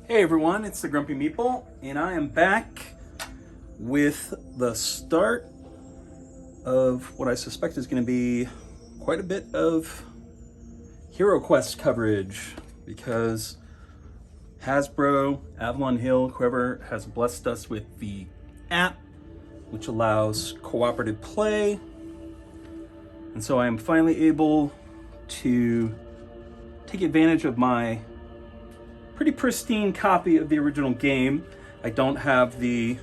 Hey everyone, it's the Grumpy Meeple, and I am back with the start of what I suspect is going to be quite a bit of HeroQuest coverage, because Hasbro, Avalon Hill, whoever has blessed us with the app, which allows cooperative play, and so I am finally able to take advantage of my pretty pristine copy of the original game. I don't have the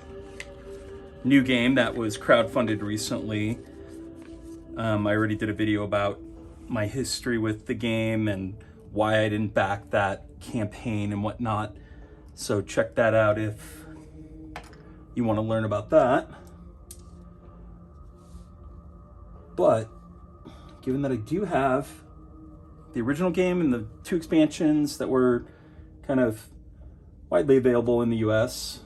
new game that was crowdfunded recently. I already did a video about my history with the game and why I didn't back that campaign and whatnot. So check that out if you want to learn about that. But given that I do have the original game and the 2 expansions that were kind of widely available in the US,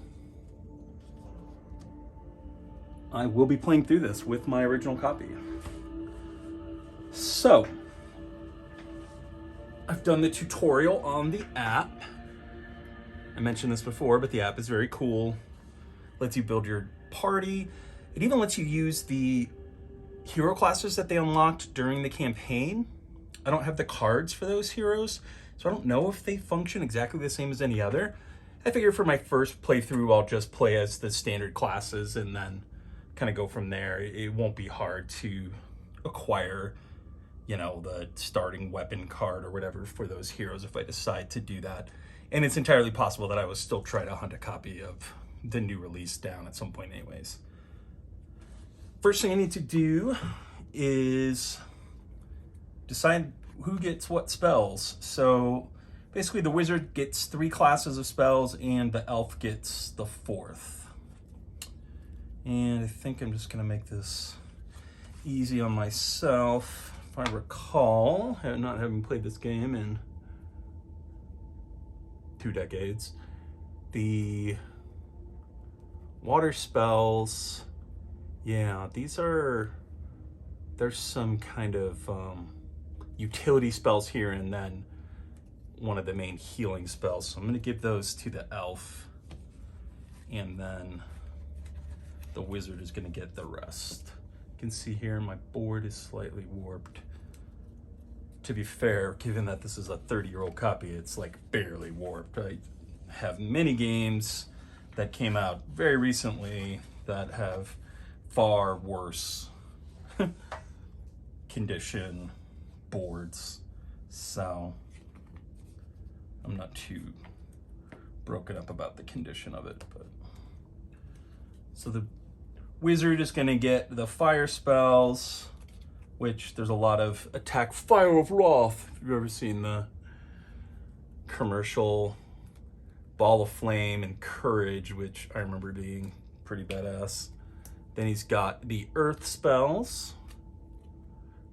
I will be playing through this with my original copy. So, I've done the tutorial on the app. I mentioned this before, but the app is very cool. Lets you build your party. It even lets you use the hero classes that they unlocked during the campaign. I don't have the cards for those heroes, so I don't know if they function exactly the same as any other. I figure for my first playthrough, I'll just play as the standard classes and then kind of go from there. It won't be hard to acquire, the starting weapon card or whatever for those heroes if I decide to do that. And it's entirely possible that I will still try to hunt a copy of the new release down at some point anyways. First thing I need to do is decide who gets what spells. So basically the wizard gets 3 classes of spells and the elf gets the 4th. And I think I'm just gonna make this easy on myself. If I recall, not having played this game in 2 decades, the water spells, there's some kind of utility spells here and then one of the main healing spells. So I'm going to give those to the elf, and then the wizard is going to get the rest. You can see here my board is slightly warped. To be fair, given that this is a 30-year-old copy, it's like barely warped. I have many games that came out very recently that have far worse condition boards, so I'm not too broken up about the condition of it. But so the wizard is going to get the fire spells, which there's a lot of attack Fire of Wrath. If you've ever seen the commercial, Ball of Flame and Courage, which I remember being pretty badass. Then he's got the earth spells,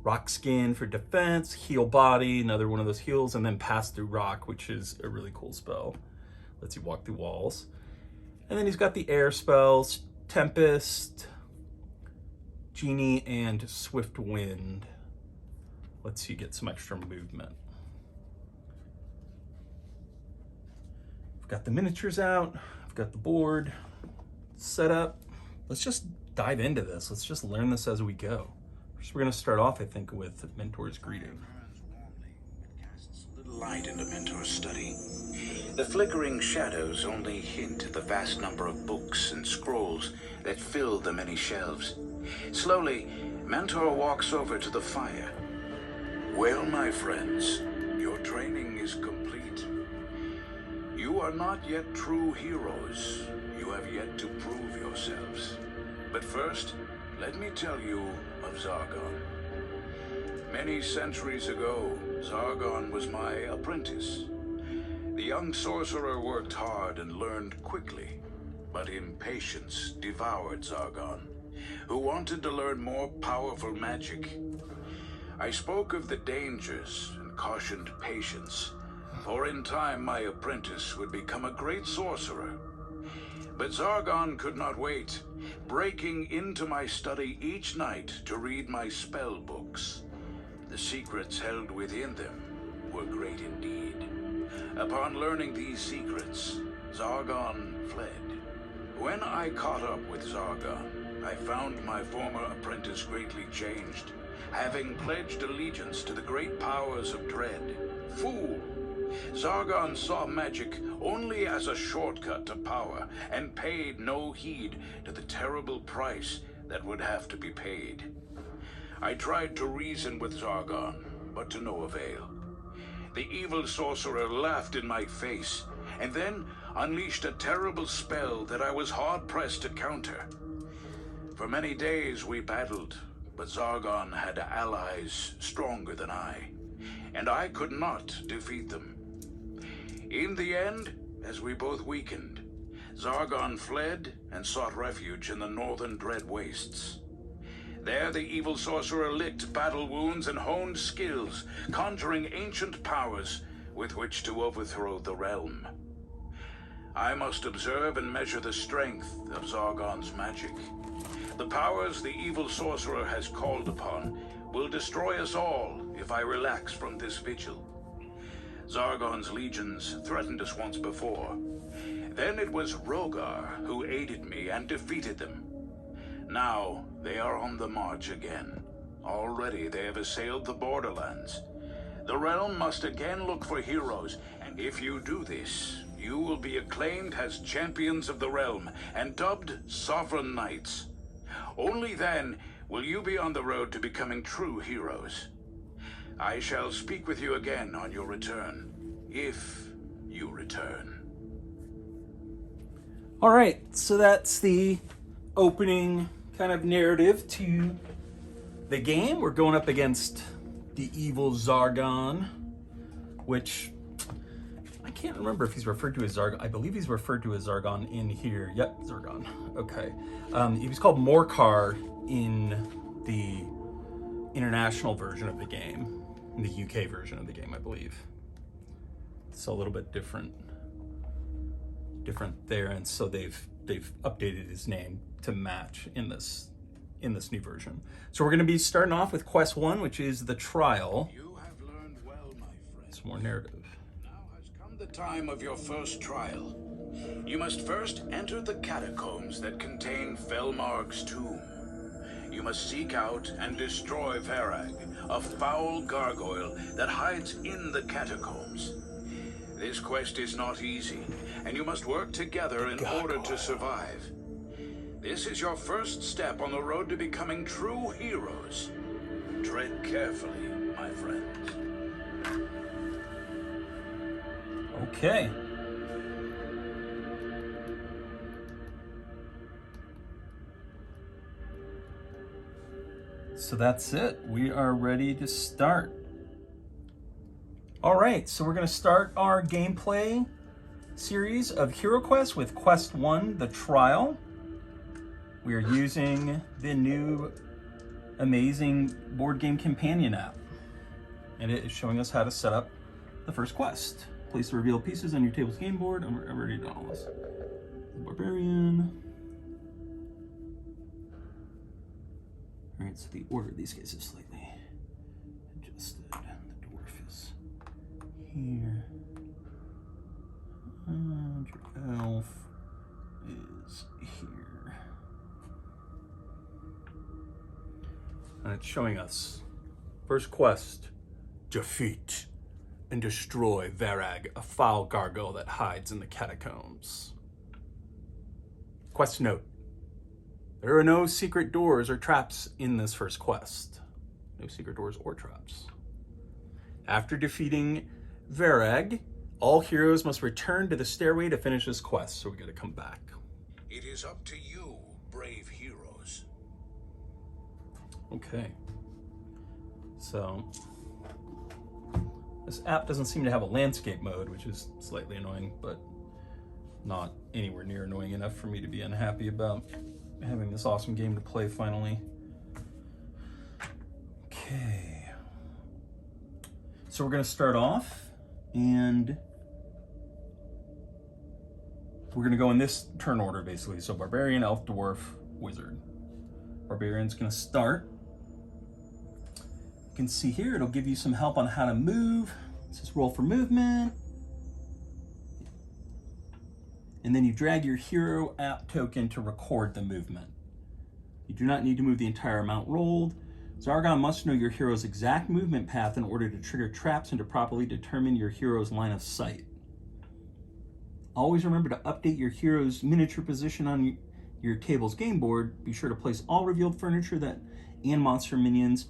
Rock Skin for defense, Heal Body, another one of those heals, and then Pass Through Rock, which is a really cool spell. Lets you walk through walls. And then he's got the air spells, Tempest, Genie, and Swift Wind. Lets you get some extra movement. I've got the miniatures out. I've got the board set up. Let's just dive into this. Let's just learn this as we go. First, we're going to start off, I think, with Mentor's Greeting. Casts little light into Mentor's study. The flickering shadows only hint at the vast number of books and scrolls that fill the many shelves. Slowly, Mentor walks over to the fire. Well, my friends, your training is complete. You are not yet true heroes. You have yet to prove yourselves. But first, let me tell you of Zargon. Many centuries ago, Zargon was my apprentice. The young sorcerer worked hard and learned quickly, but impatience devoured Zargon, who wanted to learn more powerful magic. I spoke of the dangers and cautioned patience, for in time my apprentice would become a great sorcerer. But Zargon could not wait, breaking into my study each night to read my spell books. The secrets held within them were great indeed. Upon learning these secrets, Zargon fled. When I caught up with Zargon, I found my former apprentice greatly changed, having pledged allegiance to the great powers of dread. Fool! Zargon saw magic only as a shortcut to power, and paid no heed to the terrible price that would have to be paid. I tried to reason with Zargon, but to no avail. The evil sorcerer laughed in my face, and then unleashed a terrible spell that I was hard-pressed to counter. For many days we battled, but Zargon had allies stronger than I, and I could not defeat them. In the end, as we both weakened, Zargon fled and sought refuge in the northern Dread Wastes. There the evil sorcerer licked battle wounds and honed skills, conjuring ancient powers with which to overthrow the realm. I must observe and measure the strength of Zargon's magic. The powers the evil sorcerer has called upon will destroy us all if I relax from this vigil. Zargon's legions threatened us once before. Then it was Rogar who aided me and defeated them. Now they are on the march again. Already they have assailed the borderlands. The realm must again look for heroes, and if you do this, you will be acclaimed as champions of the realm and dubbed sovereign knights. Only then will you be on the road to becoming true heroes. I shall speak with you again on your return, if you return. All right, so that's the opening kind of narrative to the game. We're going up against the evil Zargon, which I can't remember if he's referred to as Zargon. I believe he's referred to as Zargon in here. Yep, Zargon. Okay. He was called Morcar in the international version of the game, in the UK version of the game, I believe. It's a little bit different there, and so they've updated his name to match in this new version. So we're going to be starting off with quest 1, which is the trial. You have learned well, my friend. It's more narrative. Now has come the time of your first trial. You must first enter the catacombs that contain Felmarg's tomb. You must seek out and destroy Varag, a foul gargoyle that hides in the catacombs. This quest is not easy, and you must work together in order to survive. This is your first step on the road to becoming true heroes. Tread carefully, my friends. Okay. So that's it. We are ready to start. All right, so we're going to start our gameplay series of HeroQuest with Quest 1, The Trial. We are using the new amazing board game companion app, and it is showing us how to set up the first quest. Place the revealed pieces on your table's game board. I've already done all this. Barbarian. All right, so the order of these guys is slightly adjusted. The dwarf is here. And your elf is here. And it's showing us first quest: defeat and destroy Varag, a foul gargoyle that hides in the catacombs. Quest note: there are no secret doors or traps in this first quest. No secret doors or traps. After defeating Varag, all heroes must return to the stairway to finish this quest, so we gotta come back. It is up to you, brave heroes. Okay. So, this app doesn't seem to have a landscape mode, which is slightly annoying, but not anywhere near annoying enough for me to be unhappy about having this awesome game to play finally. Okay. So we're gonna start off, and we're gonna go in this turn order, basically. So Barbarian, Elf, Dwarf, Wizard. Barbarian's gonna start. You can see here, it'll give you some help on how to move. It says roll for movement. and then you drag your hero app token to record the movement. You do not need to move the entire amount rolled. Zargon must know your hero's exact movement path in order to trigger traps and to properly determine your hero's line of sight. Always remember to update your hero's miniature position on your table's game board. Be sure to place all revealed furniture and monster minions.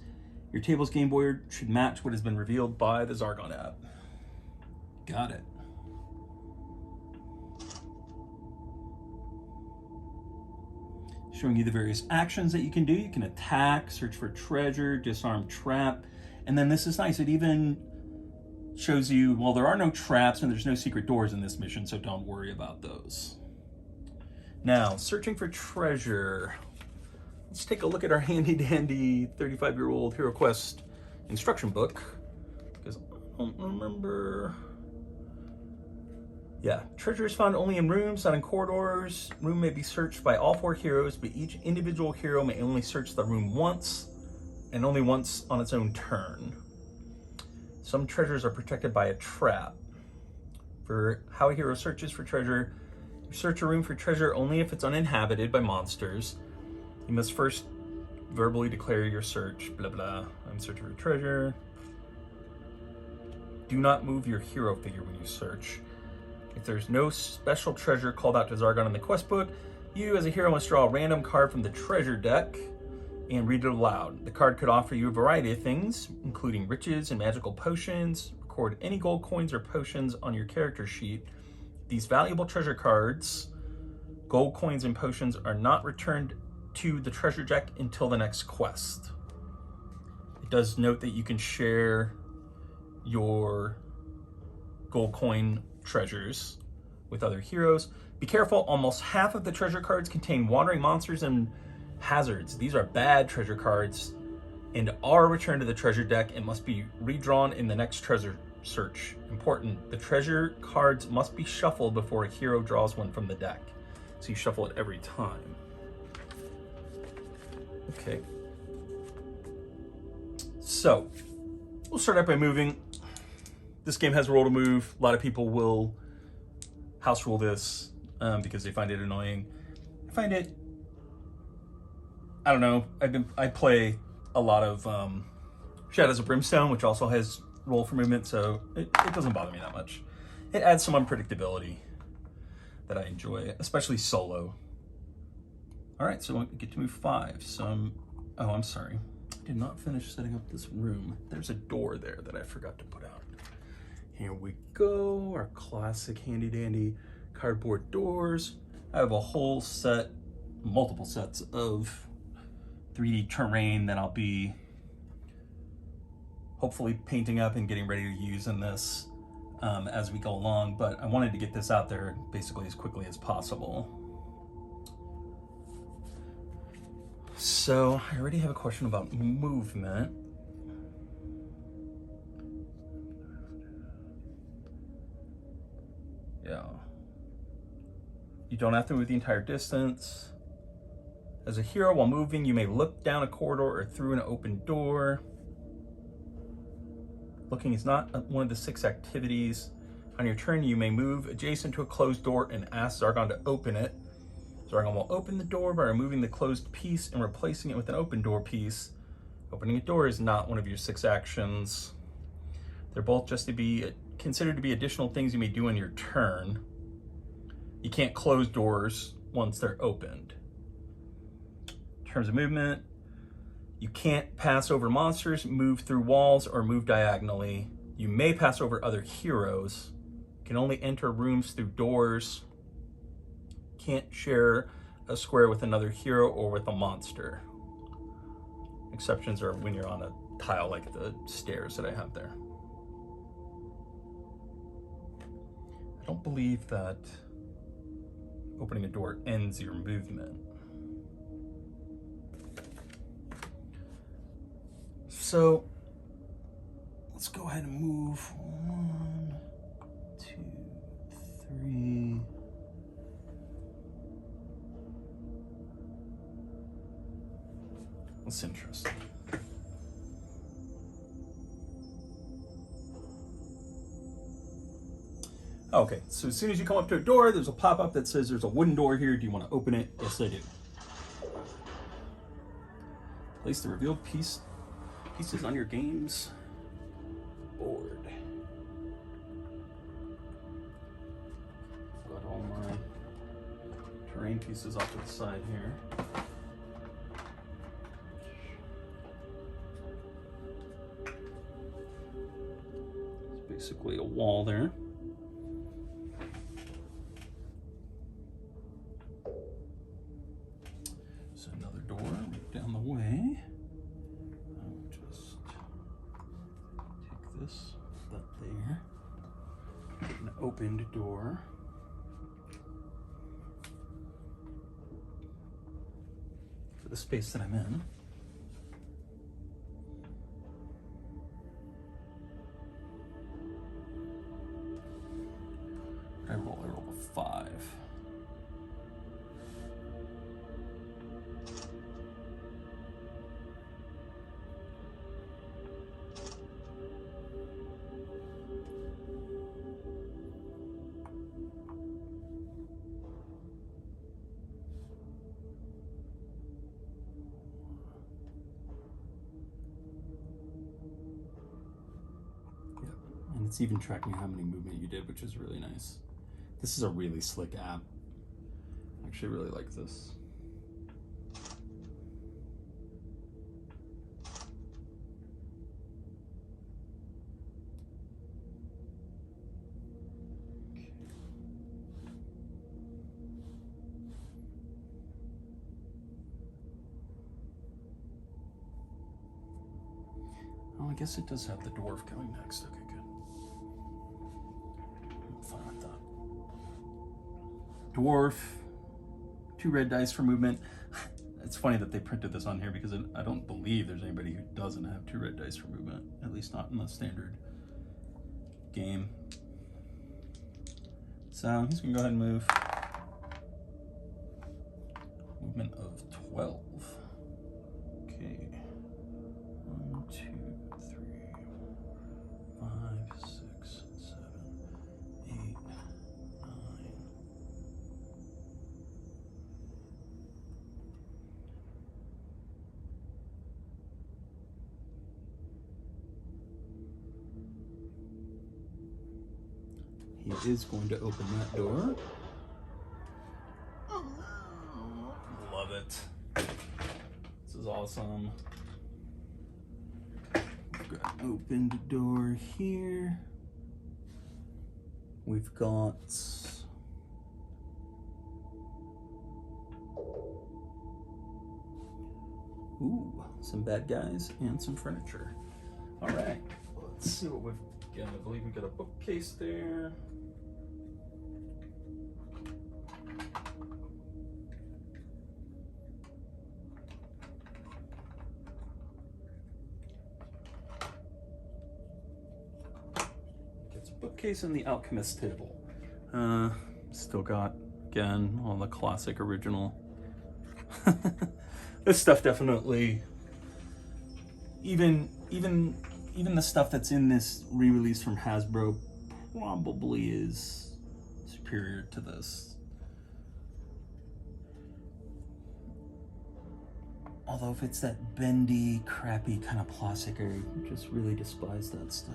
Your table's game board should match what has been revealed by the Zargon app. Got it. Showing you the various actions that you can do. You can attack, search for treasure, disarm trap, and then this is nice. It even shows you, well, there are no traps and there's no secret doors in this mission, so don't worry about those. Now, searching for treasure. Let's take a look at our handy dandy 35-year-old HeroQuest instruction book, because I don't remember. Yeah, treasure is found only in rooms, not in corridors. Room may be searched by all 4 heroes, but each individual hero may only search the room once, and only once on its own turn. Some treasures are protected by a trap. For how a hero searches for treasure, you search a room for treasure only if it's uninhabited by monsters. You must first verbally declare your search, blah blah. I'm searching for treasure. Do not move your hero figure when you search. If there's no special treasure called out to Zargon in the quest book, you as a hero must draw a random card from the treasure deck and read it aloud. The card could offer you a variety of things, including riches and magical potions. Record any gold coins or potions on your character sheet. These valuable treasure cards, gold coins and potions, are not returned to the treasure deck until the next quest. It does note that you can share your gold coin treasures with other heroes. Be careful, almost half of the treasure cards contain wandering monsters and hazards. These are bad treasure cards and are returned to the treasure deck and must be redrawn in the next treasure search. Important, the treasure cards must be shuffled before a hero draws one from the deck. So you shuffle it every time. Okay. So, we'll start out by moving. This game has a roll to move. A lot of people will house rule this because they find it annoying. I find it, I don't know, I play a lot of Shadows of Brimstone, which also has roll for movement, so it doesn't bother me that much. It adds some unpredictability that I enjoy, especially solo. All right, so I get to move 5. So oh, I'm sorry. I did not finish setting up this room. There's a door there that I forgot to put out. Here we go, our classic handy dandy cardboard doors. I have a whole set, multiple sets of 3D terrain that I'll be hopefully painting up and getting ready to use in this as we go along, but I wanted to get this out there basically as quickly as possible. So I already have a question about movement. Yeah. You don't have to move the entire distance. As a hero, while moving, you may look down a corridor or through an open door. Looking is not one of the 6 activities. On your turn, you may move adjacent to a closed door and ask Zargon to open it. Zargon will open the door by removing the closed piece and replacing it with an open door piece. Opening a door is not one of your 6 actions. They're both just to be considered to be additional things you may do on your turn. You can't close doors once they're opened. In terms of movement, you can't pass over monsters, move through walls, or move diagonally. You may pass over other heroes. You can only enter rooms through doors. Can't share a square with another hero or with a monster. Exceptions are when you're on a tile like the stairs that I have there. I don't believe that opening a door ends your movement. So let's go ahead and move 1, 2, 3. That's interesting. Okay, so as soon as you come up to a door, there's a pop-up that says there's a wooden door here. Do you want to open it? Yes, I do. Place the revealed pieces on your game's board. Got all my terrain pieces off to the side here. It's basically a wall there. So another door right down the way. I'll just take this, put that there. An opened door. For the space that I'm in. I roll a 5. And it's even tracking how many movement you did, which is really nice. This is a really slick app. I actually really like this. Oh, I guess it does have the dwarf going next. Okay, good. I'm fine with that. Dwarf, 2 red dice for movement. It's funny that they printed this on here because I don't believe there's anybody who doesn't have 2 red dice for movement, at least not in the standard game. So he's gonna go ahead and move. Movement of 12. Okay. 1, 2, 3, 5, 6, 7, 8, 9. He is going to open that door. Love it. This is awesome. We've got an opened door here. We've got some bad guys and some furniture. All right, let's see what we've got. I believe we've got a bookcase there. Bookcase and the alchemist table. Still got, again, all the classic original. This stuff definitely, even the stuff that's in this re-release from Hasbro probably is superior to this. Although if it's that bendy, crappy kind of plastic, I just really despise that stuff.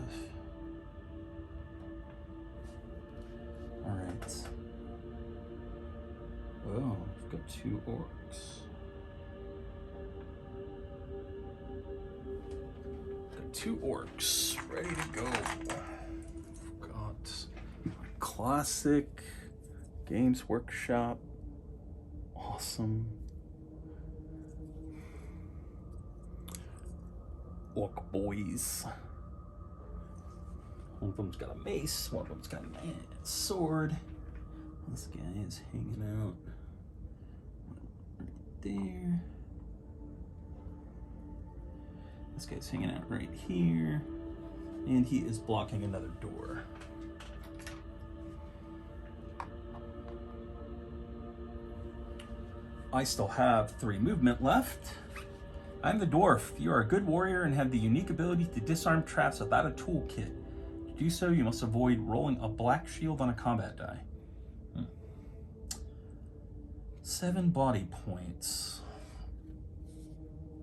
All right. Oh, we've got 2 orcs. Got 2 orcs ready to go. We've got classic Games Workshop. Awesome. Orc boys. One of them's got a mace, one of them's got a sword. This guy is hanging out right there. This guy's hanging out right here. And he is blocking another door. I still have 3 movement left. I'm the dwarf. You are a good warrior and have the unique ability to disarm traps without a toolkit. do so, you must avoid rolling a black shield on a combat die. 7 body points.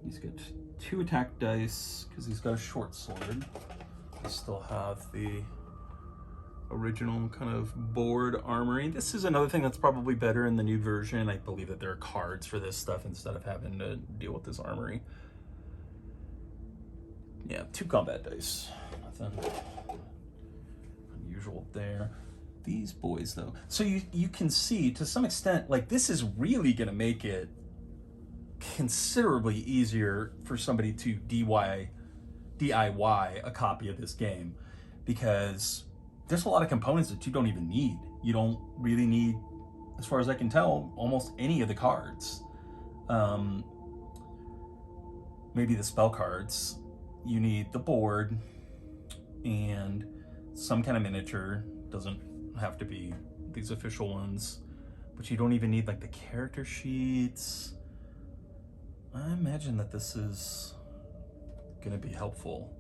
He's got 2 attack dice because he's got a short sword. I still have the original kind of board armory. This is another thing that's probably better in the new version. I believe that there are cards for this stuff instead of having to deal with this armory. Yeah, 2 combat dice. Nothing unusual there. These boys, though. So you can see, to some extent, like, this is really going to make it considerably easier for somebody to DIY a copy of this game, because there's a lot of components that you don't even need. You don't really need, as far as I can tell, almost any of the cards. Maybe the spell cards. You need the board and some kind of miniature. Doesn't have to be these official ones, but you don't even need like the character sheets. I imagine that this is going to be helpful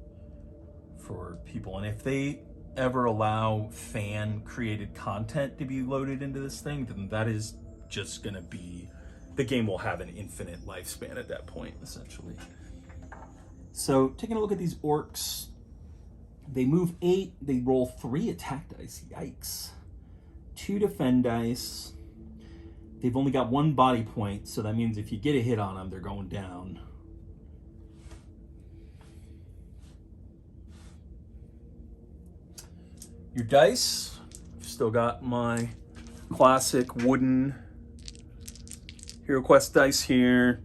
for people, and if they ever allow fan created content to be loaded into this thing, then that is just going to be, the game will have an infinite lifespan at that point, essentially. So taking a look at these orcs, they move 8, they roll 3 attack dice, yikes. 2 defend dice. They've only got 1 body point, so that means if you get a hit on them, they're going down. Your dice, I've still got my classic wooden HeroQuest dice here.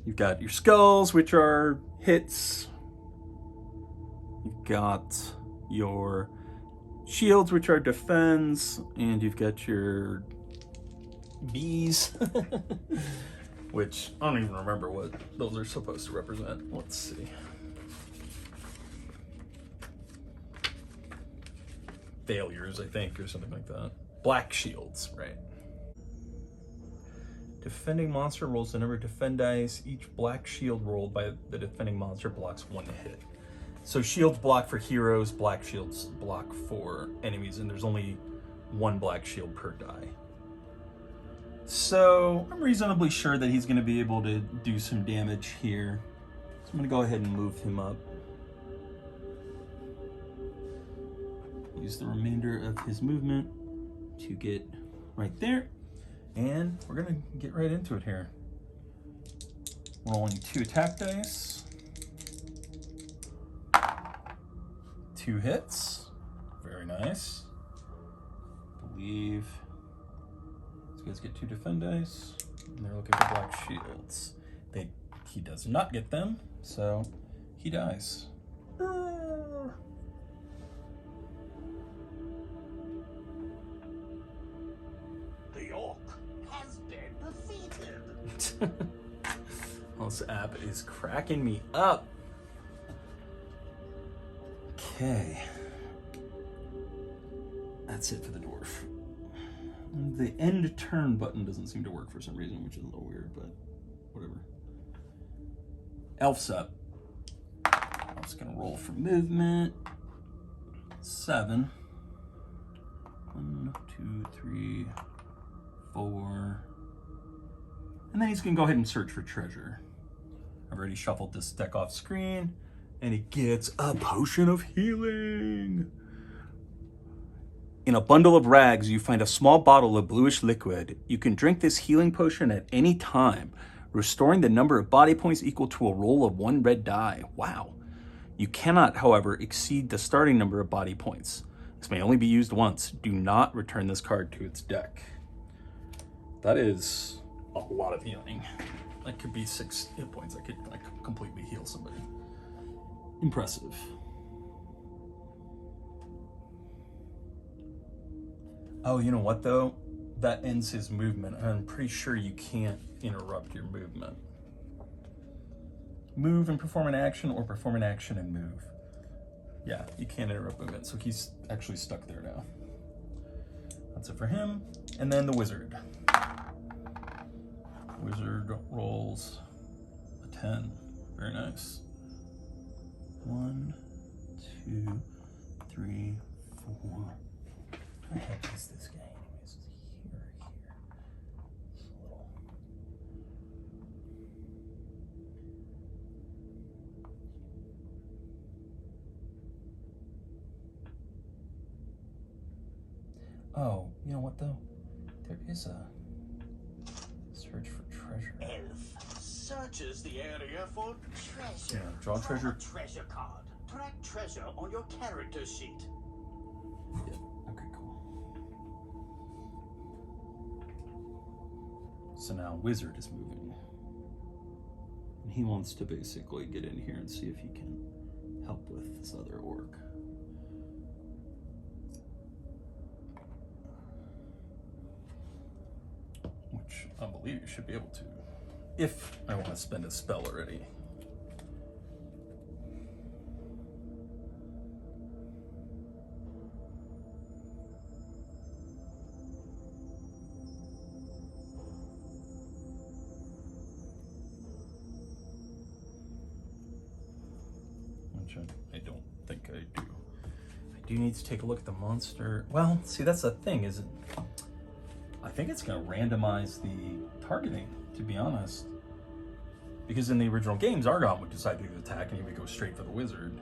You've got your skulls, which are hits. You've got your shields, which are defends, and you've got your bees, which I don't even remember what those are supposed to represent. Let's see. Failures, I think, or something like that. Black shields, right. Defending monster rolls the number of defend dice. Each black shield rolled by the defending monster blocks 1 hit. So shields block for heroes, black shields block for enemies, and there's only 1 black shield per die. So I'm reasonably sure that he's going to be able to do some damage here. So I'm going to go ahead and move him up. Use the remainder of his movement to get right there. And we're going to get right into it here. Rolling 2 attack dice. 2 hits. Very nice. I believe these guys get 2 defend dice. And they're looking for black shields. He does not get them, so he dies. This app is cracking me up. Okay. That's it for the dwarf. The end turn button doesn't seem to work for some reason, which is a little weird, but whatever. Elf's up. I'm just gonna roll for movement. 7. 1, 2, 3, 4. And then he's gonna go ahead and search for treasure. I've already shuffled this deck off screen, and he gets a potion of healing. In a bundle of rags, you find a small bottle of bluish liquid. You can drink this healing potion at any time, restoring the number of body points equal to a roll of 1 red die. Wow. You cannot, however, exceed the starting number of body points. This may only be used once. Do not return this card to its deck. That is a lot of healing. That could be 6 hit points. I could like completely heal somebody. Impressive. Oh, you know what though? That ends his movement. I'm pretty sure you can't interrupt your movement. Move and perform an action, or perform an action and move. Yeah, you can't interrupt movement, so he's actually stuck there now. That's it for him. And then the wizard. Wizard rolls a 10. Very nice. 1, 2, 3, 4. Where the heck is this guy anyways? Here. It's a little... Oh, you know what though? There is a search for treasure. Elf searches the area for treasure. Yeah, draw treasure. Treasure card. Track treasure on your character sheet. Yeah, okay, cool. So now Wizard is moving. And he wants to basically get in here and see if he can help with this other orc. Which I believe you should be able to, if I want to spend a spell already. Which I don't think I do. I do need to take a look at the monster. Well, see, that's the thing, is it? I think it's going to randomize the targeting, to be honest. Because in the original game, Zargon would decide to attack and he would go straight for the wizard.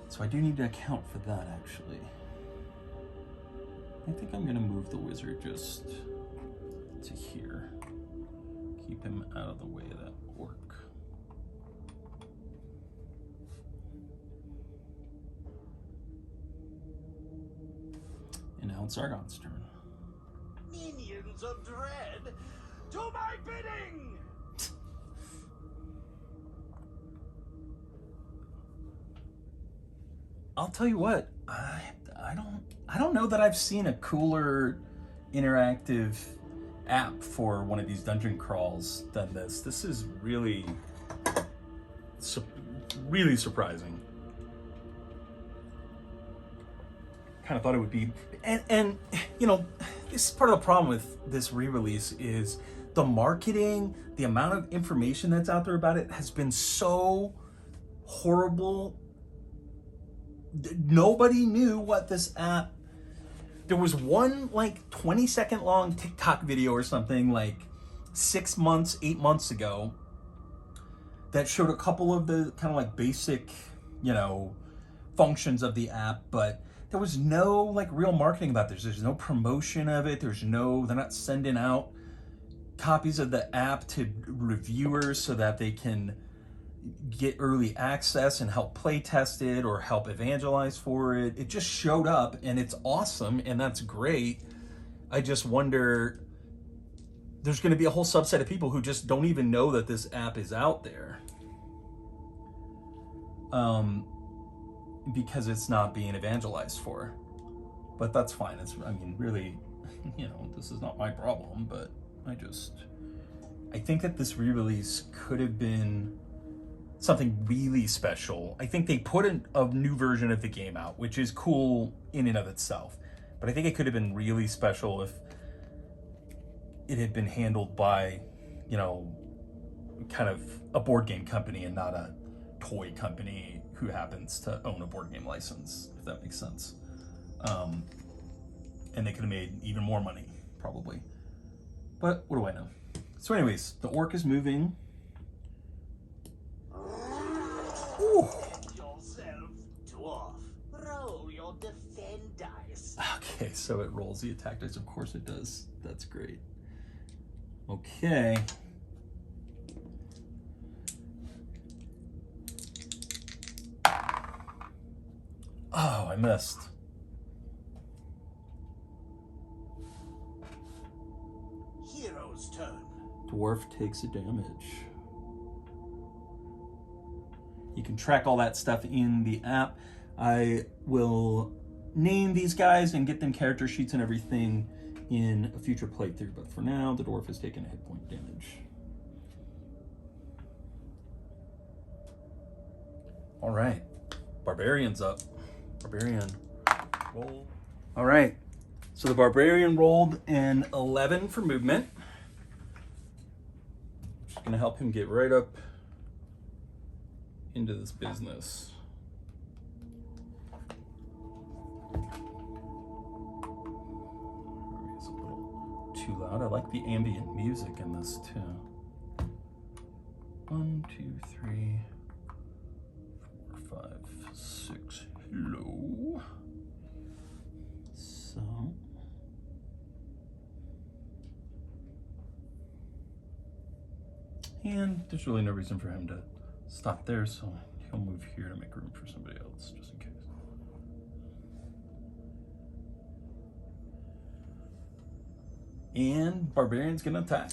So I do need to account for that, actually. I think I'm going to move the wizard just to here. Keep him out of the way of that orc. And now it's Zargon's turn. Minions of dread, do my bidding! I'll tell you what, I don't know that I've seen a cooler interactive app for one of these dungeon crawls than this. This is really surprising. Kind of thought it would be, and you know, this is part of the problem with this re-release is the marketing, the amount of information that's out there about it has been so horrible. Nobody knew what this app. There was one like 20-second long TikTok video or something like 6 months, 8 months ago that showed a couple of the kind of like basic, you know, functions of the app, but there was no like real marketing about this. There's no promotion of it. They're not sending out copies of the app to reviewers so that they can get early access and help play test it or help evangelize for it. It just showed up and it's awesome and that's great. I just wonder, there's going to be a whole subset of people who just don't even know that this app is out there. Because it's not being evangelized for. But that's fine. I mean, really, you know, this is not my problem, but I think that this re-release could have been something really special. I think they put a new version of the game out, which is cool in and of itself. But I think it could have been really special if it had been handled by, you know, kind of a board game company and not a toy company who happens to own a board game license, if that makes sense. And they could have made even more money, probably. But what do I know? So anyways, the orc is moving. Ooh. Yourself, dwarf. Roll your defend dice. Okay, so it rolls the attack dice. Of course it does. That's great. Okay. Oh, I missed. Hero's turn. Dwarf takes a damage. You can track all that stuff in the app. I will name these guys and get them character sheets and everything in a future playthrough, but for now, the dwarf has taken a hit point damage. All right, Barbarian's up. Barbarian, roll. All right, so the Barbarian rolled an 11 for movement. Just gonna help him get right up into this business. too loud. I like the ambient music in this too. 1, 2, 3, 4, 5, 6. Hello. So. And there's really no reason for him to stop there, so he'll move here to make room for somebody else, just in case. And Barbarian's gonna attack.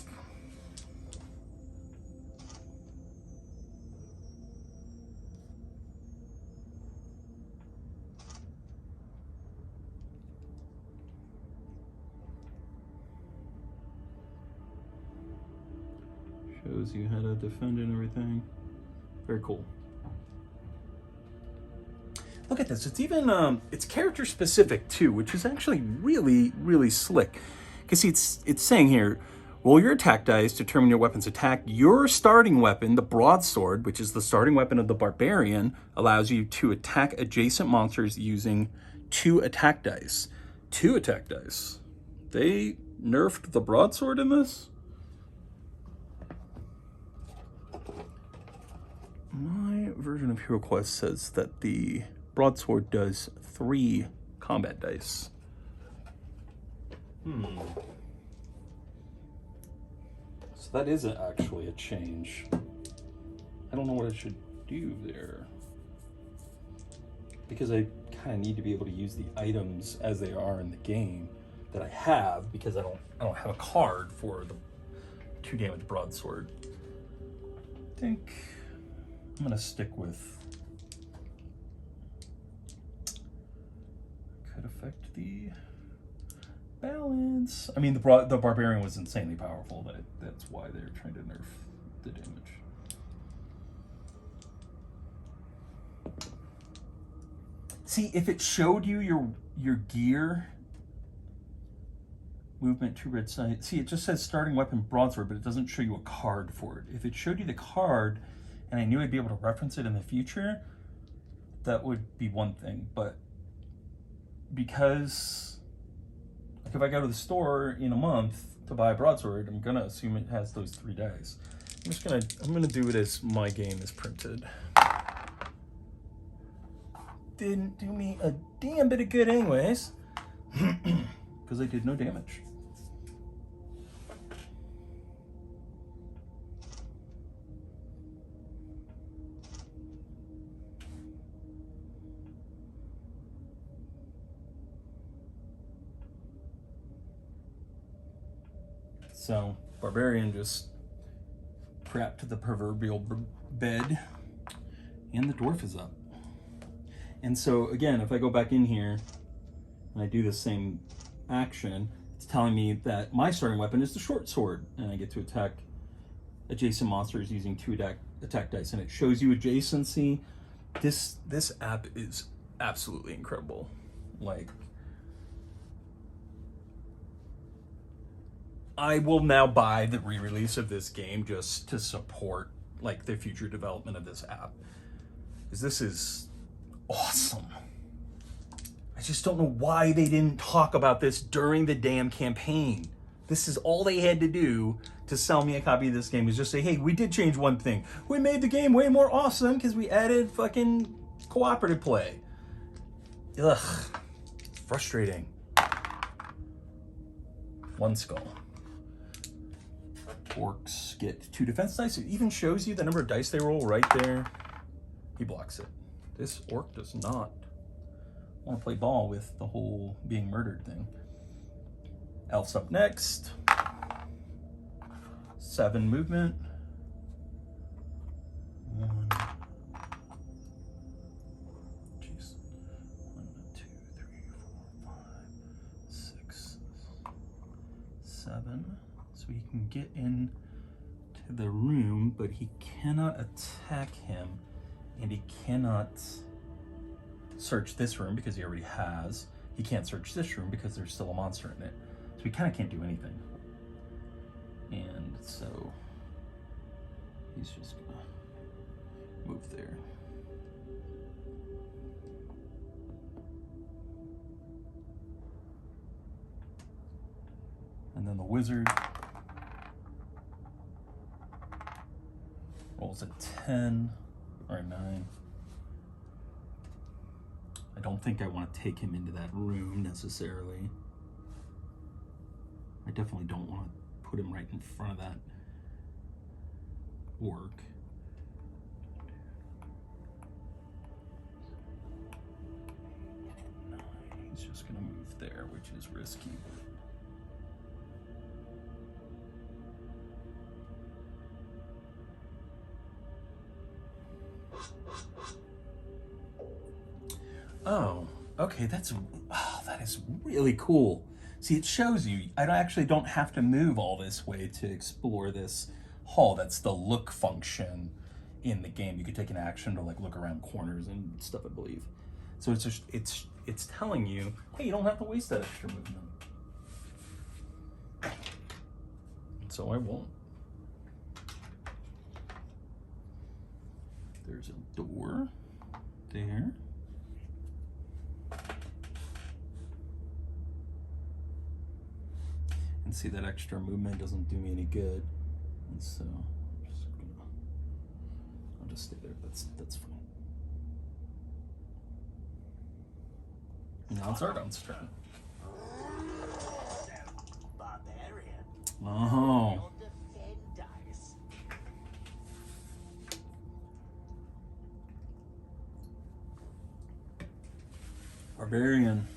Shows you how to defend and everything. Very cool. Look at this. It's even it's character specific too, which is actually really, really slick. Because it's saying here, roll your attack dice, determine your weapon's attack. Your starting weapon, the broadsword, which is the starting weapon of the Barbarian, allows you to attack adjacent monsters using 2 attack dice. 2 attack dice. They nerfed the broadsword in this? My version of HeroQuest says that the broadsword does 3 combat dice. So that isn't actually a change. I don't know what I should do there. Because I kind of need to be able to use the items as they are in the game that I have, because I don't have a card for the 2 damage broadsword. I think I'm gonna stick with could affect the balance. I mean, the Barbarian was insanely powerful. That's why they're trying to nerf the damage. See, if it showed you your gear, movement 2 red sight. See, it just says starting weapon broadsword, but it doesn't show you a card for it. If it showed you the card, and I knew I'd be able to reference it in the future, that would be one thing. But because like if I go to the store in a month to buy a broadsword, I'm gonna assume it has those 3 dice. I'm gonna do it as my game is printed. Didn't do me a damn bit of good anyways, because I did no damage. So, Barbarian just crapped the proverbial bed, and the dwarf is up. And so, again, if I go back in here, and I do the same action, it's telling me that my starting weapon is the short sword, and I get to attack adjacent monsters using 2 attack dice, and it shows you adjacency. This app is absolutely incredible. Like, I will now buy the re-release of this game just to support like the future development of this app, because this is awesome. I just don't know why they didn't talk about this during the damn campaign. This is all they had to do to sell me a copy of this game, is just say, hey, we did change one thing. We made the game way more awesome because we added fucking cooperative play. Ugh, frustrating. 1 skull. Orcs get 2 defense dice. It even shows you the number of dice they roll right there. He blocks it. This orc does not want to play ball with the whole being murdered thing. Elf's up next. 7 movement. 1. Jeez. 1, 2, 3, 4, 5, 6, 7. So he can get in to the room, but he cannot attack him, and he cannot search this room because he already has. He can't search this room because there's still a monster in it. So he kind of can't do anything. And so he's just gonna move there. And then the wizard rolls a 10 or a 9. I don't think I want to take him into that room necessarily. I definitely don't want to put him right in front of that orc. He's just going to move there, which is risky. Oh, okay, that is really cool. See, it shows you, I actually don't have to move all this way to explore this hall. That's the look function in the game. You could take an action to like look around corners and stuff, I believe. So it's just, it's telling you, hey, you don't have to waste that extra movement. So I won't. There's a door there. And see, that extra movement doesn't do me any good. And so I'll just stay there. That's fine. Now it's Zargon's turn. Barbarian. Oh. Defend dice. Barbarian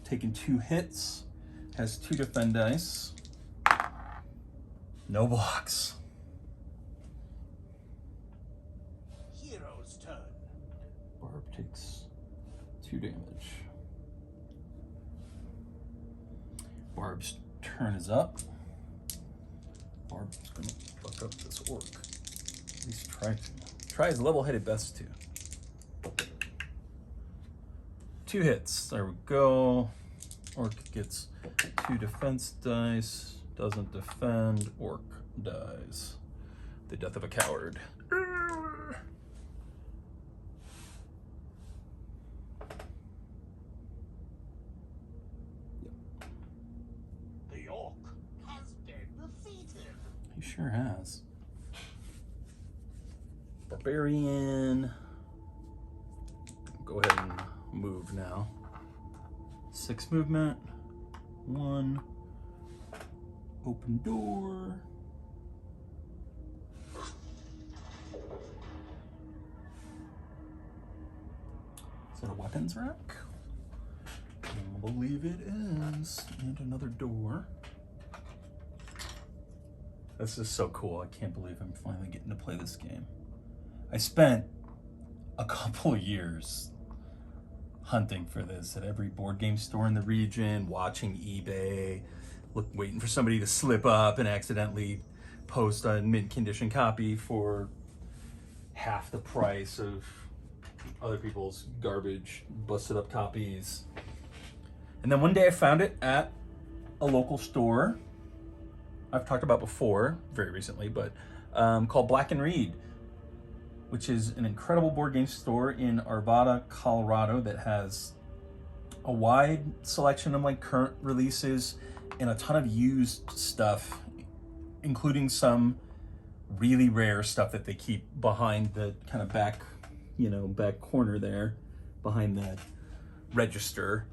taking 2 hits. Has 2 defend dice. No blocks. Hero's turn. Barb takes 2 damage. Barb's turn is up. Barb's gonna fuck up this orc. At least try his level-headed best to. 2 hits. There we go. Orc gets 2 defense dice, doesn't defend, orc dies. The death of a coward. The orc has been defeated. He sure has. Barbarian. Go ahead and move now. 6 movement. 1. Open door. Is that a weapons rack? I believe it is. And another door. This is so cool. I can't believe I'm finally getting to play this game. I spent a couple of years hunting for this at every board game store in the region, watching eBay, waiting for somebody to slip up and accidentally post a mint condition copy for half the price of other people's garbage, busted up copies. And then one day I found it at a local store I've talked about before, very recently, but called Black and Reed, which is an incredible board game store in Arvada, Colorado that has a wide selection of like current releases and a ton of used stuff, including some really rare stuff that they keep behind the kind of back corner there, behind the register.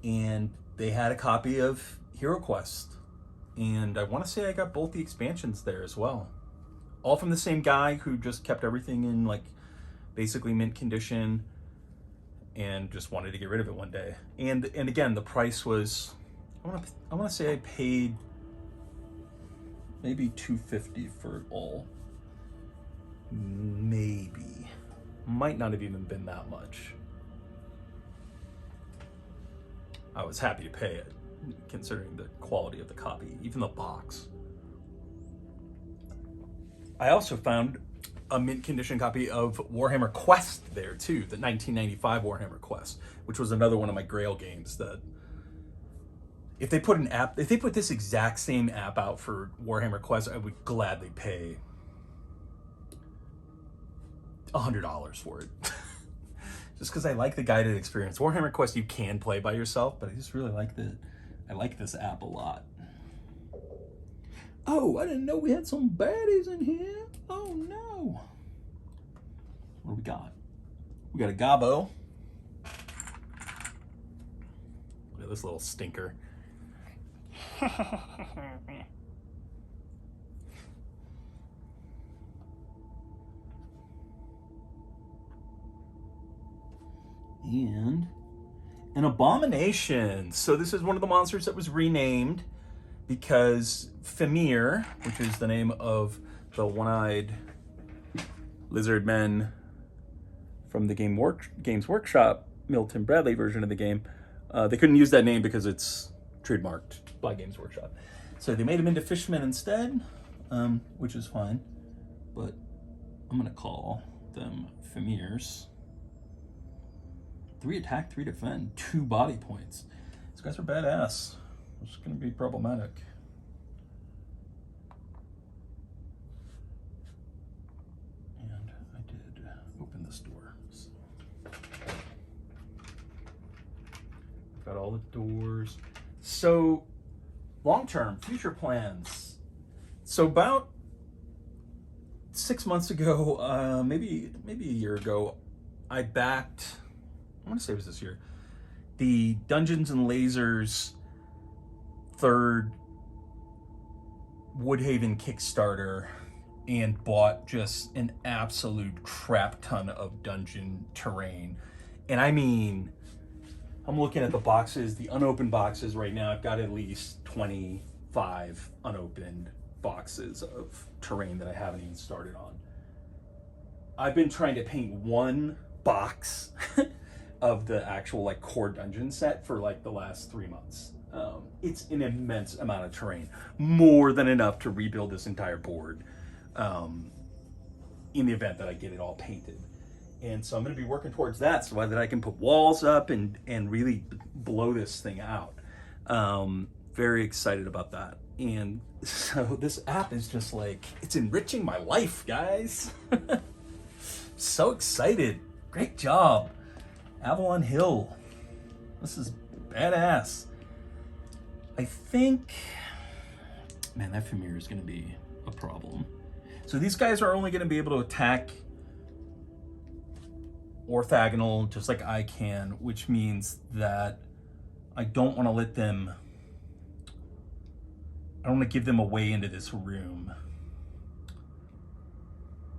And they had a copy of HeroQuest. And I want to say I got both the expansions there as well. All from the same guy who just kept everything in like basically mint condition and just wanted to get rid of it one day. And again, the price was, I want to say I paid maybe $250 for it all. Maybe. Might not have even been that much. I was happy to pay it, considering the quality of the copy, even the box. I also found a mint condition copy of Warhammer Quest there too, the 1995 Warhammer Quest, which was another one of my Grail games that if they put this exact same app out for Warhammer Quest, I would gladly pay $100 for it. Just because I like the guided experience. Warhammer Quest you can play by yourself, but I just really like I like this app a lot. Oh, I didn't know we had some baddies in here. Oh no. What do we got? We got a gobbo. Look at this little stinker. And an abomination. So this is one of the monsters that was renamed because Famir, which is the name of the one-eyed lizard men from the Games Workshop Milton Bradley version of the game, they couldn't use that name because it's trademarked by Games Workshop. So they made him into fishmen instead, which is fine. But I'm gonna call them Famirs. 3 attack, 3 defend, 2 body points. These guys are badass. It's gonna be problematic. And I did open this door. So. Got all the doors. So, long-term, future plans. So about 6 months ago, maybe a year ago, I backed, I want to say it was this year, the Dungeons and Lasers 3rd Woodhaven Kickstarter and bought just an absolute crap ton of dungeon terrain. And I mean, I'm looking at the boxes, the unopened boxes right now. I've got at least 25 unopened boxes of terrain that I haven't even started on. I've been trying to paint one box of the actual like core dungeon set for like the last 3 months. It's an immense amount of terrain, more than enough to rebuild this entire board in the event that I get it all painted. And so I'm going to be working towards that so that I can put walls up and really blow this thing out. Very excited about that. And so this app is just like, it's enriching my life, guys. So excited. Great job. Avalon Hill. This is badass. I think, man, that Famir is going to be a problem. So these guys are only going to be able to attack orthogonal just like I can, which means that I don't want to let them, I don't want to give them a way into this room.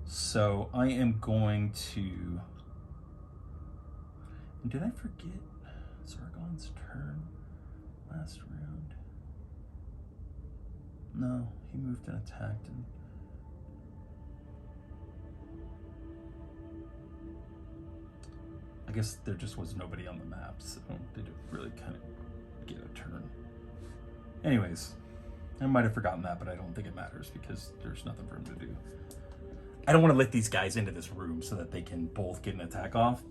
So I am going to, did I forget Zargon's turn last round? No, he moved and attacked and I guess there just was nobody on the map, so they didn't really kind of get a turn. Anyways, I might have forgotten that, but I don't think it matters because there's nothing for him to do. I don't want to let these guys into this room so that they can both get an attack off.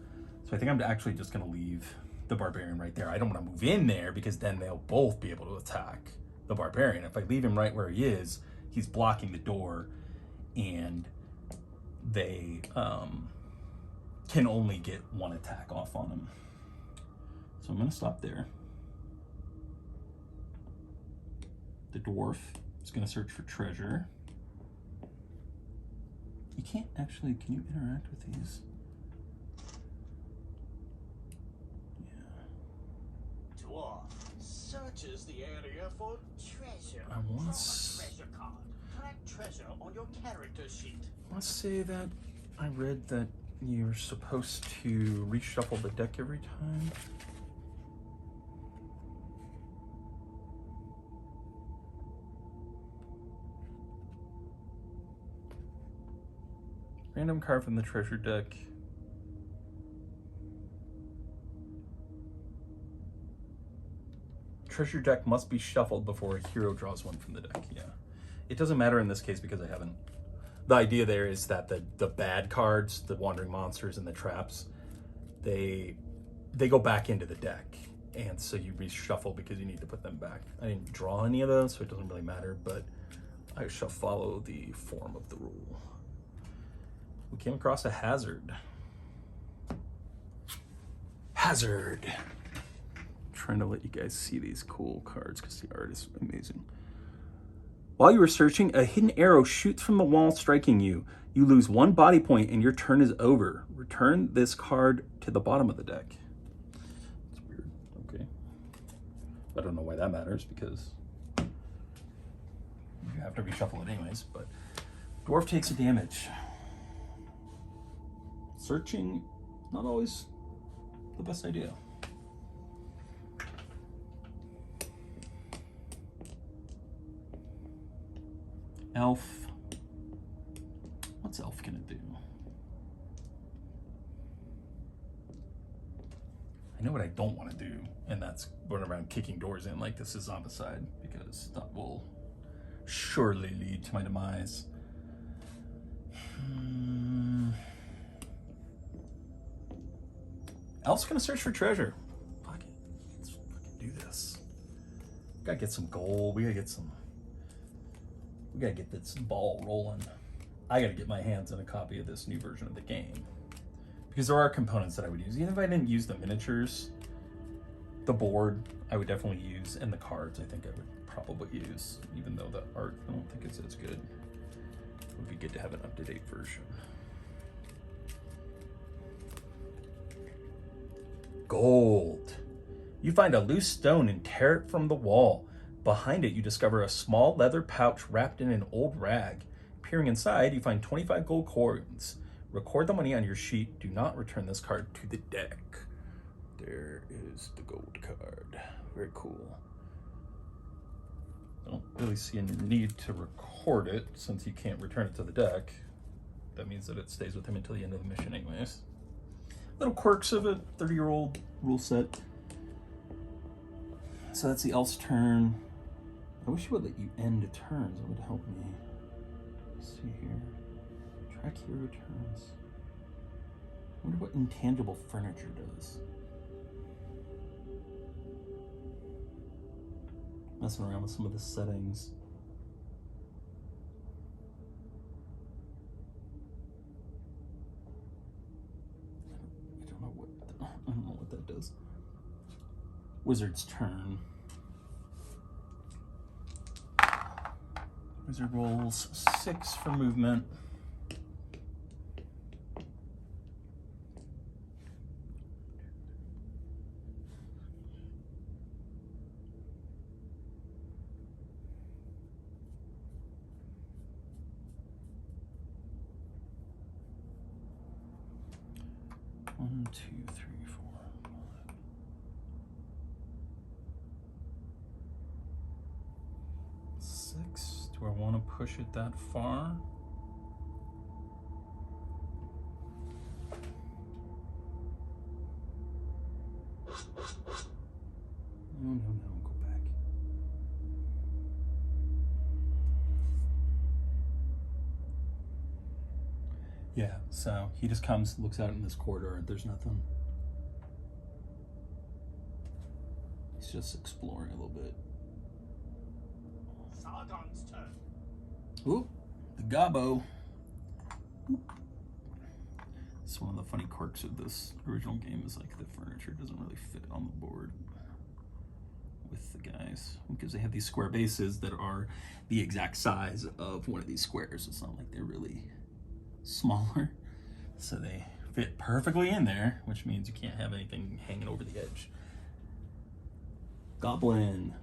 So I think I'm actually just going to leave the Barbarian right there. I don't want to move in there because then they'll both be able to attack the Barbarian. If I leave him right where he is, he's blocking the door and they can only get one attack off on him. So I'm going to stop there. The dwarf is going to search for treasure. You can't actually, can you interact with these? Yeah. Dwarf searches the area for treasure. I want Draw a treasure card. Track treasure on your character sheet. Let's say that I read that you're supposed to reshuffle the deck every time. Random card from the treasure deck. Treasure deck must be shuffled before a hero draws one from the deck. Yeah. It doesn't matter in this case because I haven't. The idea there is that the bad cards, the wandering monsters and the traps, they go back into the deck. And so you reshuffle because you need to put them back. I didn't draw any of those, so it doesn't really matter, but I shall follow the form of the rule. We came across a hazard. Hazard. I'm trying to let you guys see these cool cards because the art is amazing. While you are searching, a hidden arrow shoots from the wall, striking you. You lose 1 body point and your turn is over. Return this card to the bottom of the deck. It's weird. Okay. I don't know why that matters because you have to reshuffle it anyways, but dwarf takes a damage. Searching, not always the best idea. Elf. What's Elf gonna do? I know what I don't want to do, and that's run around kicking doors in like this is zombicide, because that will surely lead to my demise. Elf's gonna search for treasure. Fuck it. Let's fucking do this. Gotta get some gold. We gotta get this ball rolling. I gotta get my hands on a copy of this new version of the game. Because there are components that I would use. Even if I didn't use the miniatures, the board I would definitely use, and the cards I think I would probably use. Even though the art, I don't think it's as good. It would be good to have an up-to-date version. Gold. You find a loose stone and tear it from the wall. Behind it, you discover a small leather pouch wrapped in an old rag. Peering inside, you find 25 gold coins. Record the money on your sheet. Do not return this card to the deck. There is the gold card. Very cool. I don't really see a need to record it since you can't return it to the deck. That means that it stays with him until the end of the mission anyways. Little quirks of a 30-year-old rule set. So that's the elf's turn. I wish it would let you end turns. It would help me. Let's see here. Track hero turns. I wonder what intangible furniture does. Messing around with some of the settings. I don't know what that does. Wizard's turn. Wizard rolls 6 for movement. One, two, three, 4, 5. 6. Do I want to push it that far? No, go back. Yeah, so he just comes, looks out in this corridor, and there's nothing. He's just exploring a little bit. Zargon's turn. Ooh, the gobbo. It's one of the funny quirks of this original game is like the furniture doesn't really fit on the board with the guys because they have these square bases that are the exact size of one of these squares. It's not like they're really smaller, so they fit perfectly in there, which means you can't have anything hanging over the edge. Goblin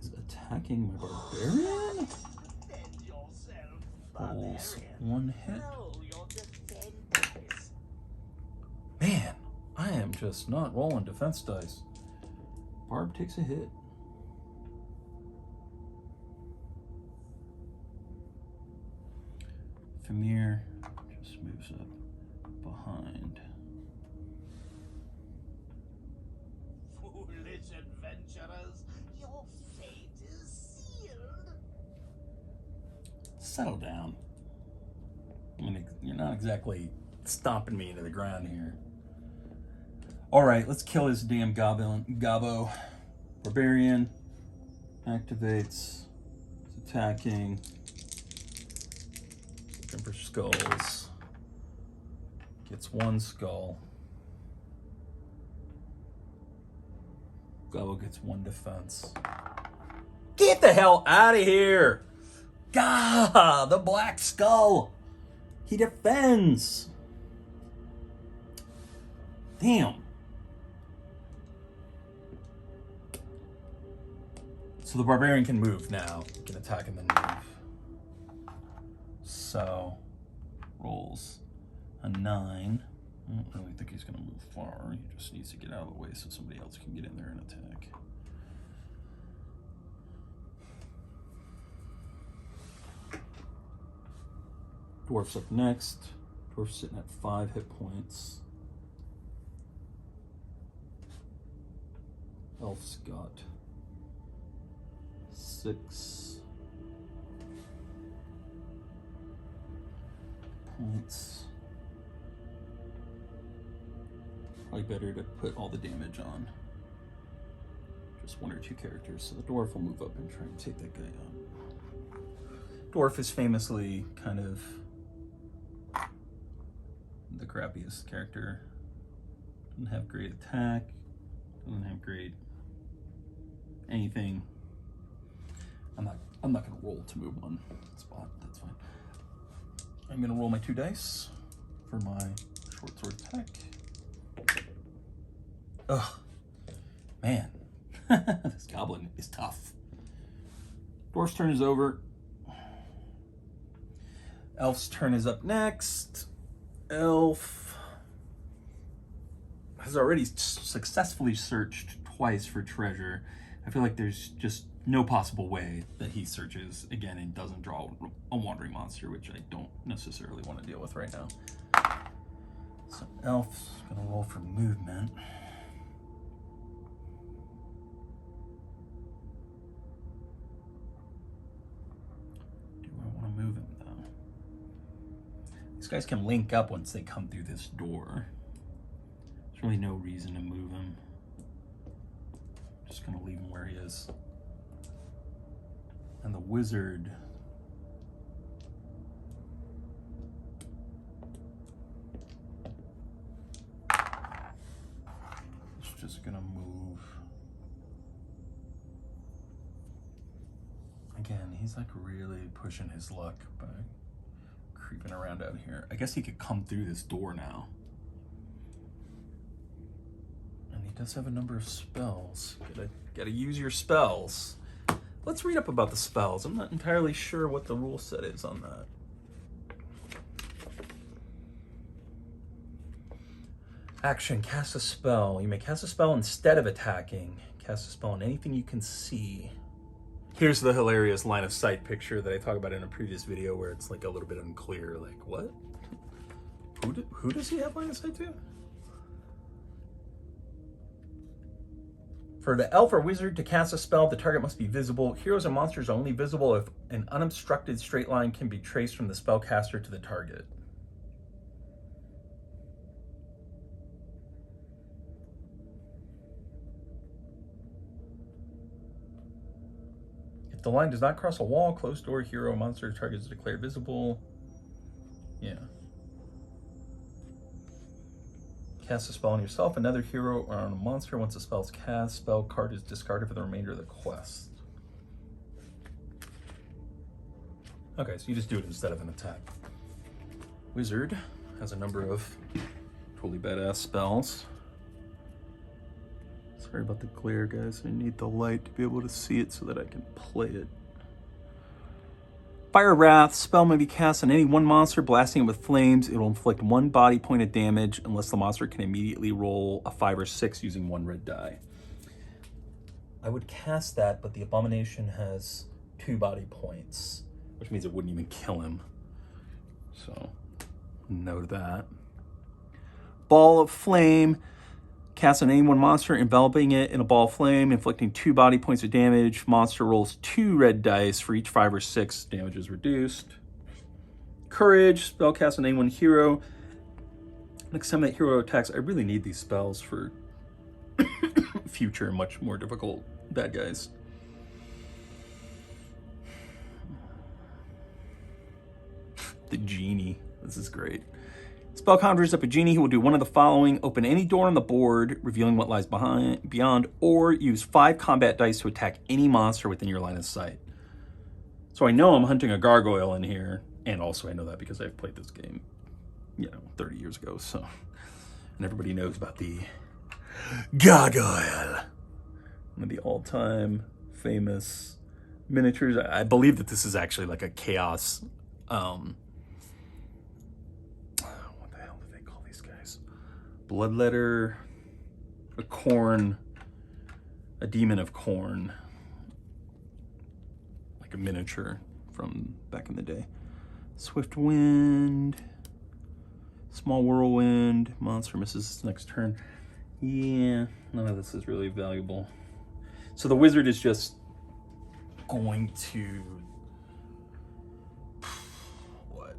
is attacking my barbarian. Defend yourself, Rolls Barbarian. 1 hit. Roll your defense dice. Man, I am just not rolling defense dice. Barb takes a hit. Famir just moves up behind. Foolish adventurers, your fate is sealed. Settle down. I mean, you're not exactly stomping me into the ground here. All right, let's kill this damn gobbo. Barbarian activates. It's attacking. Looking for skulls. Gets 1 skull. Gobbo gets 1 defense. Get the hell out of here! Gah! The Black Skull! He defends! Damn. So the Barbarian can move now. He can attack and then move. So, rolls a 9. I don't really think he's going to move far. He just needs to get out of the way so somebody else can get in there and attack. Dwarf's up next. Dwarf's sitting at 5 hit points. Elf's got 6 points. Probably better to put all the damage on just 1 or 2 characters, so the dwarf will move up and try and take that guy out. Dwarf is famously kind of the crappiest character. Doesn't have great attack, doesn't have great anything. I'm not gonna roll to move 1 spot, that's fine. I'm gonna roll my 2 dice for my short sword attack. Ugh, man, this goblin is tough. Dwarf's turn is over. Elf's turn is up next. Elf has already successfully searched twice for treasure. I feel like there's just no possible way that he searches again and doesn't draw a wandering monster, which I don't necessarily want to deal with right now. So Elf's gonna roll for movement. Do I want to move him though? These guys can link up once they come through this door. There's really no reason to move him. Just gonna leave him where he is. And the wizard is just gonna move. Again, he's like really pushing his luck by creeping around out here. I guess he could come through this door now. And he does have a number of spells. Gotta use your spells. Let's read up about the spells. I'm not entirely sure what the rule set is on that. Action, cast a spell. You may cast a spell instead of attacking. Cast a spell on anything you can see. Here's the hilarious line of sight picture that I talked about in a previous video where it's like a little bit unclear. Like, what? Who does he have line of sight to? For the elf or wizard to cast a spell, the target must be visible. Heroes and monsters are only visible if an unobstructed straight line can be traced from the spellcaster to the target. If the line does not cross a wall, closed door, hero, monster, target is declared visible. Yeah. Cast a spell on yourself, another hero, or on a monster. Once the spell is cast, spell card is discarded for the remainder of the quest. Okay, so you just do it instead of an attack. Wizard has a number of totally badass spells. Sorry about the glare, guys. I need the light to be able to see it so that I can play it. Fire Wrath. Spell may be cast on any one monster, blasting it with flames. It will inflict 1 body point of damage unless the monster can immediately roll a 5 or 6 using 1 red die. I would cast that, but the abomination has 2 body points, which means it wouldn't even kill him. So, note that. Ball of Flame. Cast on any one monster, enveloping it in a ball of flame, inflicting 2 body points of damage. Monster rolls 2 red dice for each 5 or 6 damage is reduced. Courage, spell cast on any one hero. Next time that hero attacks, I really need these spells for future much more difficult bad guys. The genie, this is great. Spell conjures up a genie who will do one of the following. Open any door on the board, revealing what lies beyond, or use 5 combat dice to attack any monster within your line of sight. So I know I'm hunting a gargoyle in here, and also I know that because I've played this game, 30 years ago, so. And everybody knows about the gargoyle. One of the all-time famous miniatures. I believe that this is actually like a chaos, what the hell do they call these guys? Bloodletter, a corn, a demon of corn. Like a miniature from back in the day. Swift wind, small whirlwind, monster misses its next turn. Yeah, none of this is really valuable. So the wizard is just going to, what?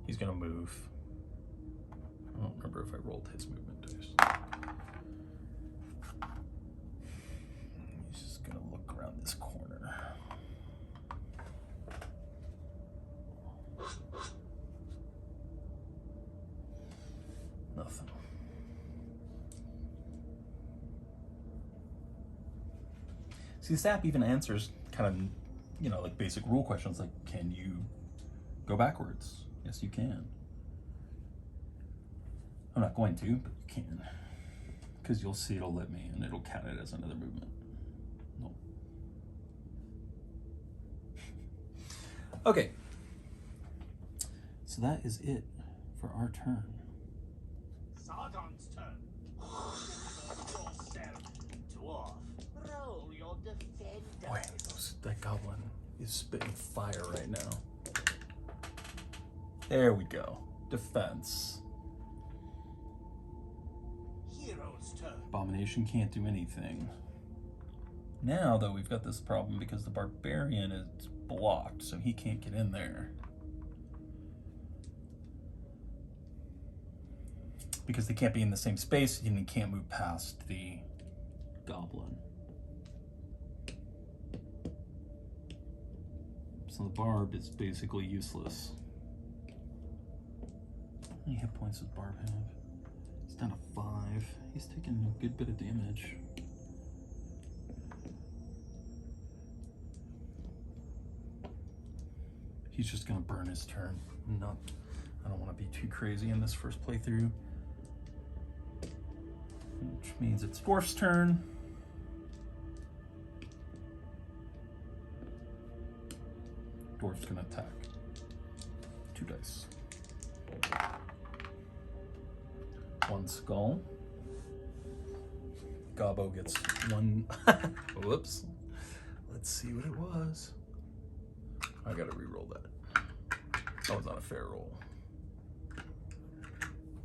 He's gonna move. I don't remember if I rolled his movement dice. He's just gonna look around this corner. Nothing. See, this app even answers kind of, like basic rule questions like, can you go backwards? Yes, you can. I'm not going to, but you can. Because you'll see it'll let me and it'll count it as another movement. No. Okay. So that is it for our turn. Zargon's turn. Yourself, dwarf. Roll your defender. Boy, that goblin is spitting fire right now. There we go. Defense. Hero's turn. Abomination can't do anything. Now, though, we've got this problem because the Barbarian is blocked, so he can't get in there. Because they can't be in the same space, and he can't move past the goblin. So the Barb is basically useless. How many hit points does Barb have? He's down to 5. He's taking a good bit of damage. He's just gonna burn his turn. I don't want to be too crazy in this first playthrough. Which means it's Dwarf's turn. Dwarf's gonna attack. 2 dice. 1 skull. Gobbo gets 1. Whoops. Let's see what it was. I gotta re-roll that. That was not a fair roll.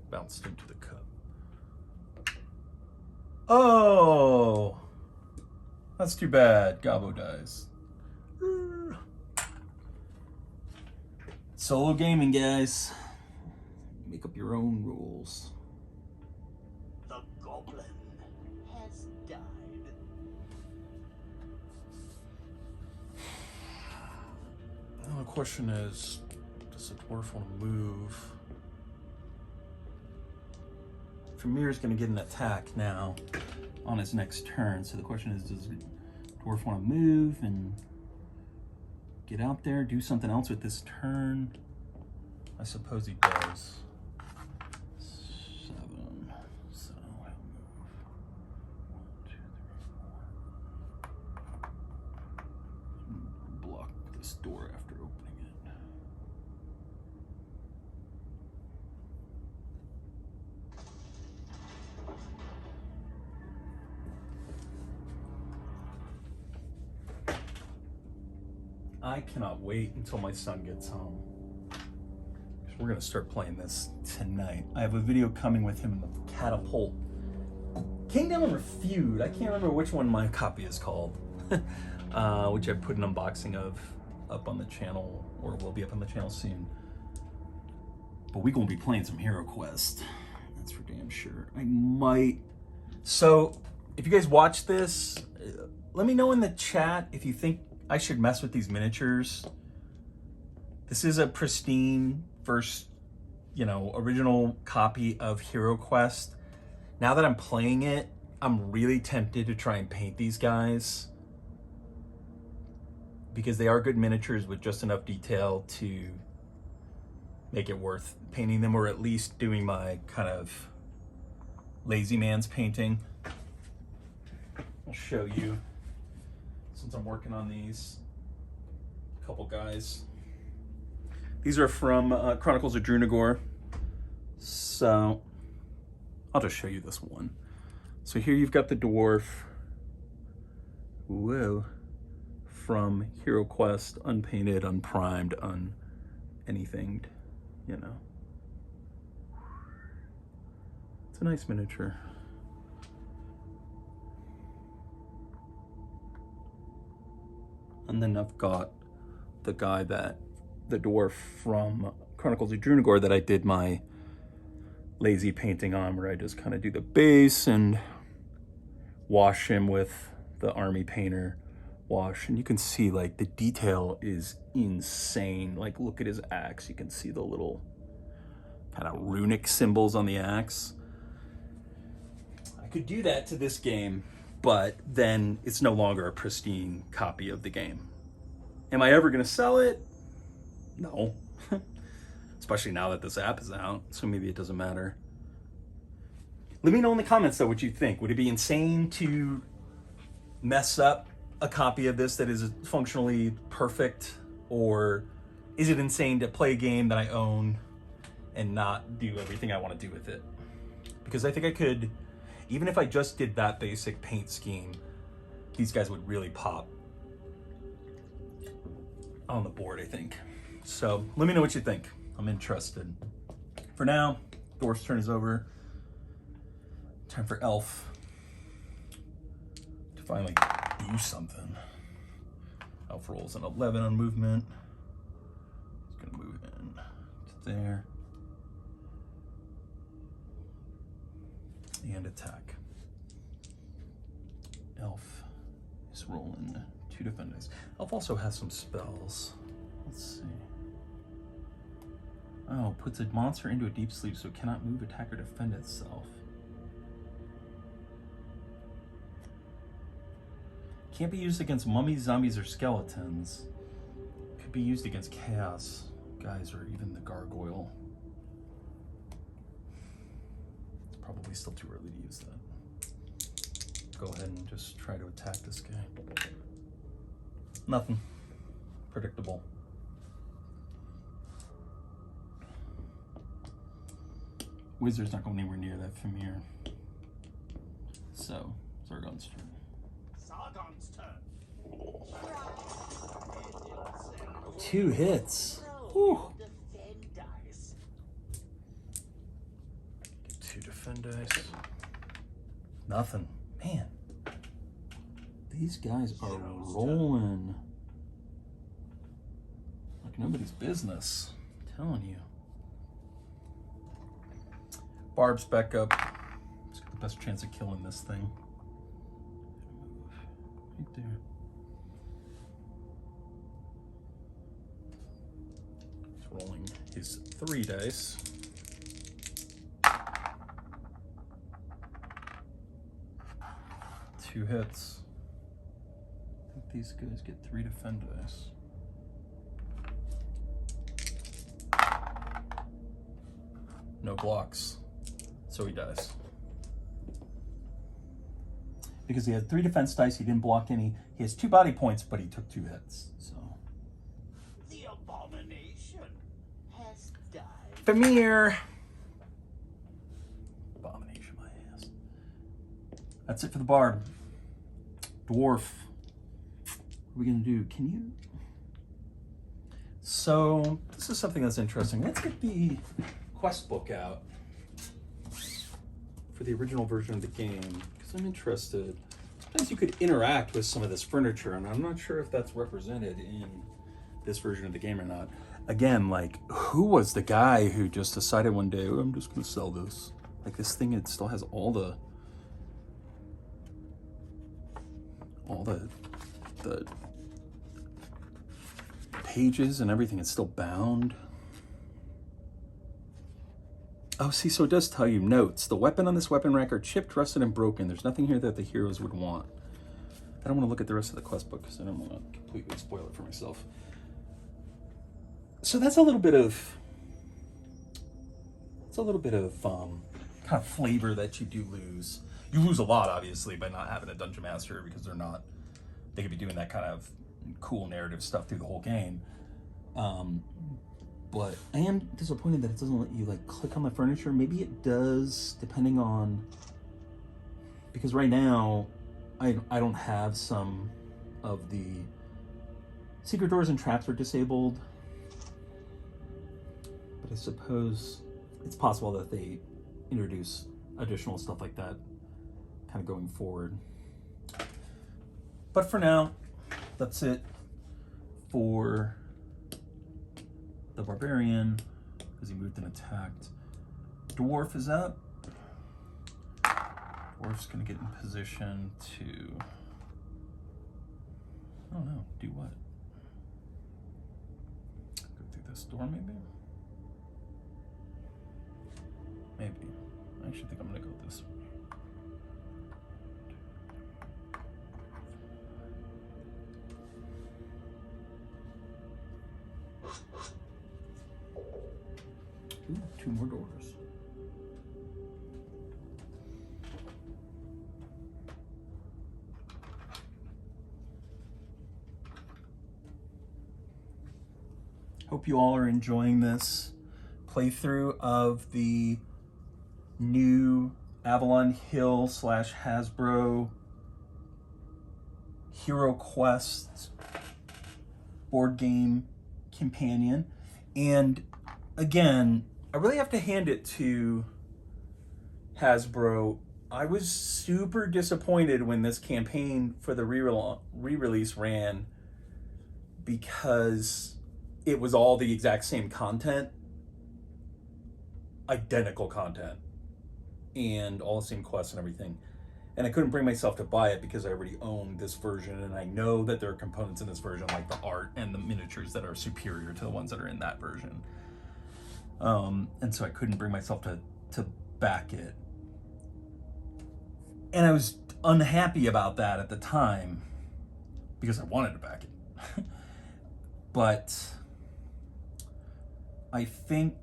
Bounced into the cup. Oh! That's too bad. Gobbo dies. Solo gaming, guys. Make up your own rules. The goblin has died. Well, the question is, does the dwarf want to move? Famir's going to get an attack now on his next turn. So the question is, does the dwarf want to move and get out there, do something else with this turn? I suppose he does. 7. So he'll move. 1, 2, 3, 4. Block this door after opening it. I cannot wait until my son gets home. We're gonna start playing this tonight. I have a video coming with him in the Catapult Kingdom or Feud. I can't remember which one my copy is called, which I put an unboxing of up on the channel, or will be up on the channel soon. But we're gonna be playing some HeroQuest. That's for damn sure. I might. So, if you guys watch this, let me know in the chat if you think I should mess with these miniatures. This is a pristine first you know, original copy of HeroQuest. Now that I'm playing it, I'm really tempted to try and paint these guys because they are good miniatures with just enough detail to make it worth painting them, or at least doing my kind of lazy man's painting. I'll show you, since I'm working on these couple guys. These are from Chronicles of Drunagor. So I'll just show you this one. So here you've got the dwarf. Whoa. From HeroQuest, unpainted, unprimed, anything, you know. It's a nice miniature. And then I've got the guy the dwarf from Chronicles of Drunagor that I did my lazy painting on, where I just kind of do the base and wash him with the army painter wash. And you can see like the detail is insane. Like look at his axe. You can see the little kind of runic symbols on the axe. I could do that to this game, but then it's no longer a pristine copy of the game. Am I ever going to sell it? No. Especially now that this app is out, so maybe it doesn't matter. Let me know in the comments though what you think. Would it be insane to mess up a copy of this that is functionally perfect? Or is it insane to play a game that I own and not do everything I want to do with it? Because I think I could, even if I just did that basic paint scheme, these guys would really pop on the board, I think. So let me know what you think. I'm interested. For now, dwarf's turn is over. Time for elf to finally do something. Elf rolls an 11 on movement. He's gonna move in to there. And attack. Elf is rolling 2 defend dice. Elf also has some spells. Let's see. Oh, puts a monster into a deep sleep so it cannot move, attack, or defend itself. Can't be used against mummies, zombies, or skeletons. Could be used against chaos guys or even the gargoyle. It's probably still too early to use that. Go ahead and just try to attack this guy. Nothing. Predictable. Wizard's not going anywhere near that Fomir. So, Zargon's turn. Zargon's turn. 2 hits. Whew. Defend dice. Get 2 defend dice. Nothing. Man. These guys are rolling like nobody's business. I'm telling you. Barb's back up. He's got the best chance of killing this thing. Right there. He's rolling his 3 dice. Two hits. I think these guys get 3 defend dice. No blocks. So he dies. Because he had 3 defense dice, he didn't block any. He has 2 body points, but he took 2 hits. So The abomination has died. Fomir. Abomination, my ass. That's it for the Barb. Dwarf. What are we gonna do? Can you? So this is something that's interesting. Let's get the quest book out for the original version of the game, because I'm interested. Sometimes you could interact with some of this furniture, and I'm not sure if that's represented in this version of the game or not. Again, like, who was the guy who just decided one day, oh, I'm just gonna sell this? Like, this thing, it still has all the pages and everything. It's still bound. Oh, see, so it does tell you notes. The weapon on this weapon rack are chipped, rusted, and broken. There's nothing here that the heroes would want. I don't want to look at the rest of the quest book because I don't want to completely spoil it for myself. So that's a little bit of... It's a little bit of kind of flavor that you do lose. You lose a lot, obviously, by not having a dungeon master because they're not... They could be doing that kind of cool narrative stuff through the whole game. But I am disappointed that it doesn't let you like click on the furniture. Maybe it does, depending on... Because right now, I don't have some of the secret doors and traps are disabled. But I suppose it's possible that they introduce additional stuff like that kind of going forward. But for now, that's it for the Barbarian, because he moved and attacked. Dwarf is up. Dwarf's gonna get in position to, I don't know, do what? Go through this door maybe? Maybe. I actually think I'm gonna go this way. Ooh, 2 more doors. Hope you all are enjoying this playthrough of the new Avalon Hill / Hasbro HeroQuest board game companion. And again, I really have to hand it to Hasbro. I was super disappointed when this campaign for the re-release ran because it was all the exact same content, identical content, and all the same quests and everything. And I couldn't bring myself to buy it because I already owned this version, and I know that there are components in this version, like the art and the miniatures, that are superior to the ones that are in that version. And so I couldn't bring myself to back it. And I was unhappy about that at the time because I wanted to back it. But I think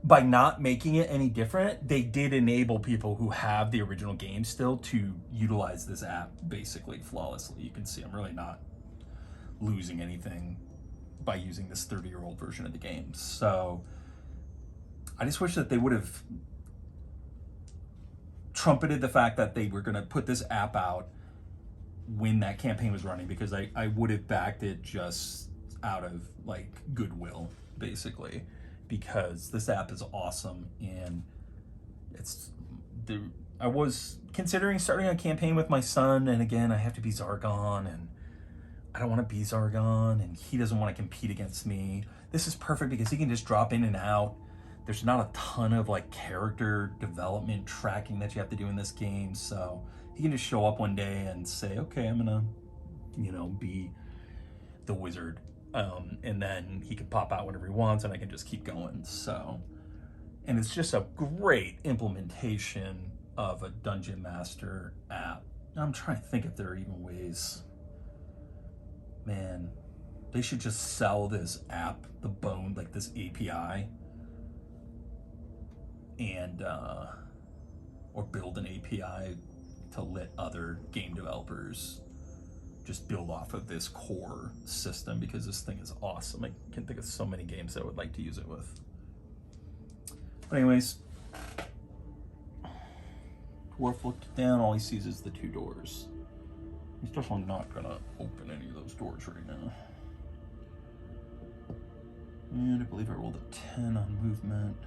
by not making it any different, they did enable people who have the original game still to utilize this app basically flawlessly. You can see I'm really not losing anything by using this 30-year-old version of the game. So I just wish that they would have trumpeted the fact that they were going to put this app out when that campaign was running, because I would have backed it just out of like goodwill, basically, because this app is awesome. And I was considering starting a campaign with my son, and again, I have to be Zargon, and I don't want to be Zargon, and he doesn't want to compete against me. This is perfect because he can just drop in and out. There's not a ton of like character development tracking that you have to do in this game, so he can just show up one day and say, okay, I'm gonna, be the wizard. And then he can pop out whenever he wants, and I can just keep going. So, and it's just a great implementation of a Dungeon Master app. I'm trying to think if there are even ways. Man, they should just sell this app, like this API, and or build an API to let other game developers just build off of this core system, because this thing is awesome. I can think of so many games that I would like to use it with. But anyways, Dwarf looked down, all he sees is the 2 doors. He's definitely not gonna open any of those doors right now. And I believe I rolled a 10 on movement.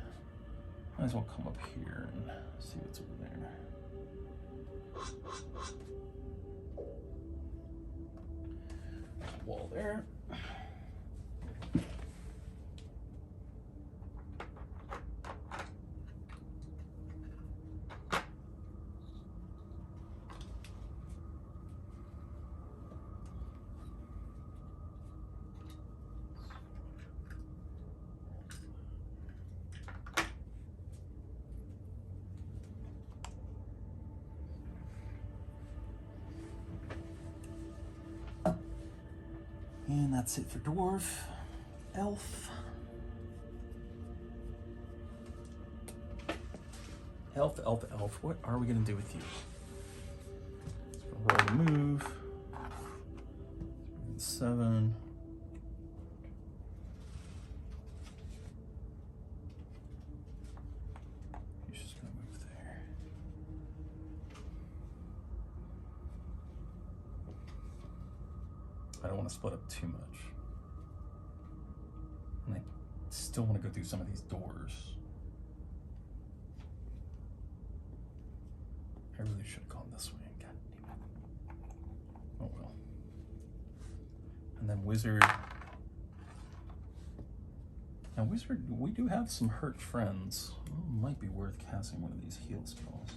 Might as well come up here and see what's over there. Wall there. And that's it for dwarf, elf. Elf, elf, elf. What are we gonna do with you? Roll the move. 7. He's just gonna move there. I don't want to split up too much. And I still want to go through some of these doors. I really should have gone this way. God damn it. Oh well. And then wizard. Now wizard, we do have some hurt friends. Oh, might be worth casting one of these heal spells.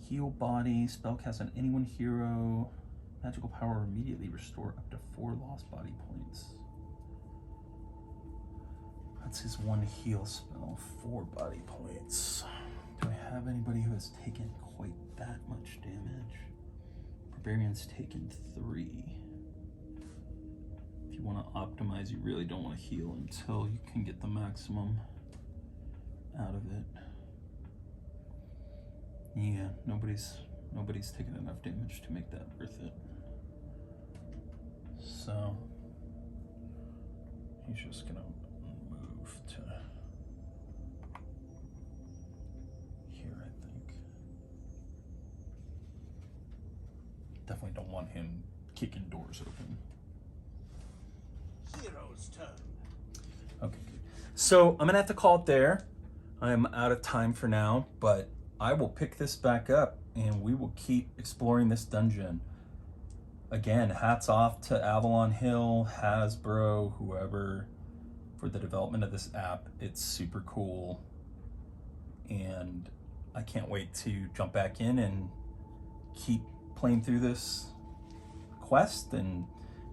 Heal body, spell cast on any one hero. Magical power immediately restore up to 4 lost body points. That's his one heal spell, 4 body points. Do I have anybody who has taken quite that much damage? Barbarian's taken 3. If you want to optimize, you really don't want to heal until you can get the maximum out of it. Yeah, nobody's taken enough damage to make that worth it. So he's just gonna move to here, I think. Definitely don't want him kicking doors open. Hero's turn. Okay, good. So I'm gonna have to call it there. I'm out of time for now, but I will pick this back up and we will keep exploring this dungeon. Again, hats off to Avalon Hill, Hasbro, whoever, for the development of this app. It's super cool. And I can't wait to jump back in and keep playing through this quest and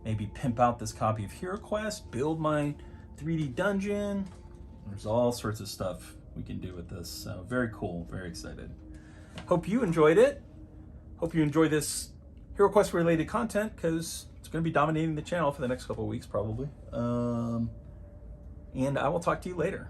maybe pimp out this copy of HeroQuest, build my 3D dungeon. There's all sorts of stuff we can do with this. So very cool, very excited. Hope you enjoyed it. Hope you enjoy this HeroQuest related content because it's going to be dominating the channel for the next couple of weeks probably. And I will talk to you later.